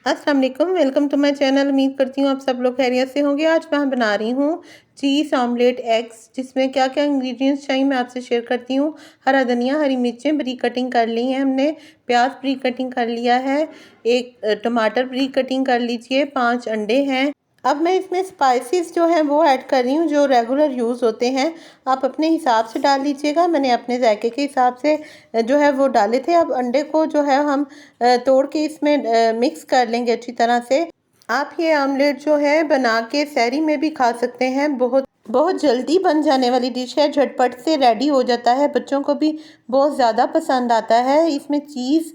अस्सलाम वालेकुम, welcome to my channel. उम्मीद करती हूँ आप सब लोग खैरियत से होंगे। आज मैं बना रही हूँ चीज़ ऑमलेट एग्स, जिसमें क्या क्या इंग्रेडिएंट्स चाहिए मैं आपसे शेयर करती हूँ। हरा धनिया, हरी मिर्चें बरीक कटिंग कर ली है हमने, प्याज बरीक कटिंग कर लिया है, एक टमाटर बरीक कटिंग कर लीजिए, 5 अंडे हैं। अब मैं इसमें स्पाइसेस जो हैं वो ऐड कर रही हूँ, जो रेगुलर यूज़ होते हैं। आप अपने हिसाब से डाल लीजिएगा, मैंने अपने जायके के हिसाब से जो है वो डाले थे। अब अंडे को जो है हम तोड़ के इसमें मिक्स कर लेंगे अच्छी तरह से। आप ये आमलेट जो है बना के सहरी में भी खा सकते हैं। बहुत बहुत जल्दी बन जाने वाली डिश है, झटपट से रेडी हो जाता है, बच्चों को भी बहुत ज़्यादा पसंद आता है। इसमें चीज़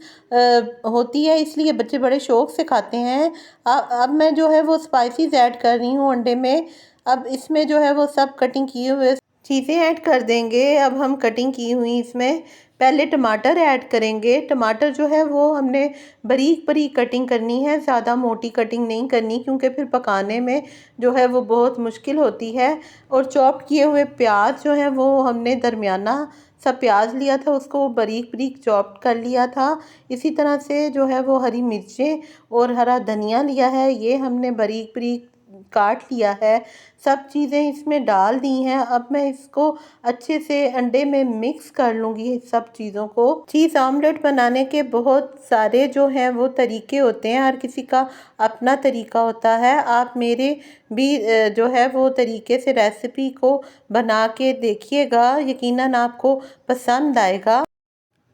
होती है, इसलिए बच्चे बड़े शौक़ से खाते हैं। अब मैं जो है वो स्पाइसेस ऐड कर रही हूँ अंडे में। अब इसमें जो है वो सब कटिंग किए हुए चीज़ें ऐड कर देंगे। अब हम कटिंग की हुई इसमें पहले टमाटर ऐड करेंगे। टमाटर जो है वो हमने बारीक बारीक कटिंग करनी है, ज़्यादा मोटी कटिंग नहीं करनी, क्योंकि फिर पकाने में जो है वो बहुत मुश्किल होती है। और चॉप किए हुए प्याज जो है वो हमने दरमियाना सा प्याज लिया था, उसको बारीक बारीक चॉप कर लिया था। इसी तरह से जो है वो हरी मिर्चें और हरा धनिया लिया है, ये हमने बारीक बारीक काट लिया है। सब चीज़ें इसमें डाल दी हैं। अब मैं इसको अच्छे से अंडे में मिक्स कर लूँगी सब चीज़ों को। चीज़ ऑमलेट बनाने के बहुत सारे जो हैं वो तरीके होते हैं, हर किसी का अपना तरीका होता है। आप मेरे भी जो है वो तरीके से रेसिपी को बना के देखिएगा, यकीनन आपको पसंद आएगा।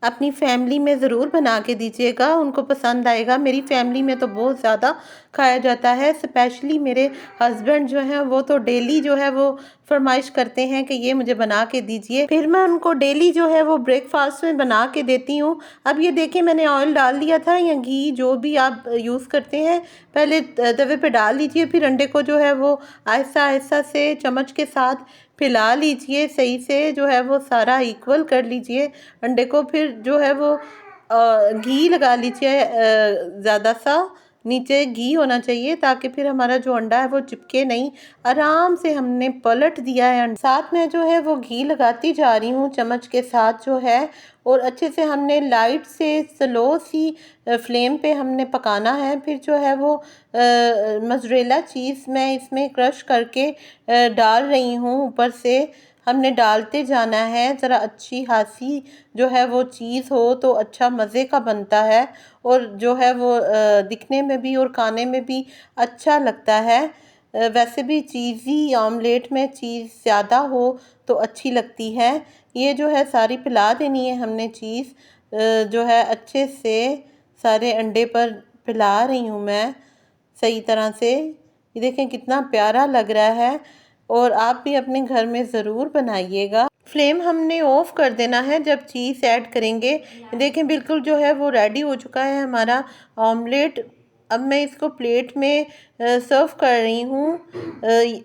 अपनी फैमिली में ज़रूर बना के दीजिएगा, उनको पसंद आएगा। मेरी फैमिली में तो बहुत ज़्यादा खाया जाता है, स्पेशली मेरे हस्बैंड जो हैं वो तो डेली जो है वो फरमाइश करते हैं कि ये मुझे बना के दीजिए। फिर मैं उनको डेली जो है वो ब्रेकफास्ट में बना के देती हूँ। अब ये देखिए, मैंने ऑयल डाल दिया था या घी, जो भी आप यूज़ करते हैं, पहले तवे पे डाल लीजिए। फिर अंडे को जो है वो आहिस्ता आहिस्ता से चम्मच के साथ फैला लीजिए, सही से जो है वो सारा इक्वल कर लीजिए अंडे को। फिर जो है वो घी लगा लीजिए, ज़्यादा सा नीचे घी होना चाहिए, ताकि फिर हमारा जो अंडा है वो चिपके नहीं। आराम से हमने पलट दिया है, साथ में जो है वो घी लगाती जा रही हूँ चम्मच के साथ जो है। और अच्छे से हमने लाइट से स्लो सी फ्लेम पे हमने पकाना है। फिर जो है वो मोज़रेला चीज़ मैं इसमें क्रश करके डाल रही हूँ ऊपर से। हमने डालते जाना है, ज़रा अच्छी खासी जो है वो चीज़ हो तो अच्छा मज़े का बनता है, और जो है वो दिखने में भी और खाने में भी अच्छा लगता है। वैसे भी चीज़ी ऑमलेट में चीज़ ज़्यादा हो तो अच्छी लगती है। ये जो है सारी पिला देनी है हमने चीज़, जो है अच्छे से सारे अंडे पर पिला रही हूँ मैं सही तरह से। ये देखें कितना प्यारा लग रहा है, और आप भी अपने घर में ज़रूर बनाइएगा। फ्लेम हमने ऑफ़ कर देना है जब चीज़ ऐड करेंगे। देखें बिल्कुल जो है वो रेडी हो चुका है हमारा ऑमलेट। अब मैं इसको प्लेट में सर्व कर रही हूँ।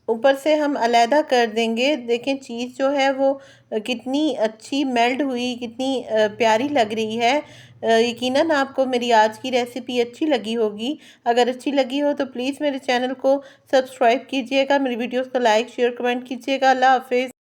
ऊपर से हम अलहदा कर देंगे। देखें चीज़ जो है वो कितनी अच्छी मेल्ट हुई, कितनी प्यारी लग रही है। यकीनन आपको मेरी आज की रेसिपी अच्छी लगी होगी। अगर अच्छी लगी हो तो प्लीज़ मेरे चैनल को सब्सक्राइब कीजिएगा, मेरी वीडियोस को लाइक शेयर कमेंट कीजिएगा। अल्लाह हाफ़िज़।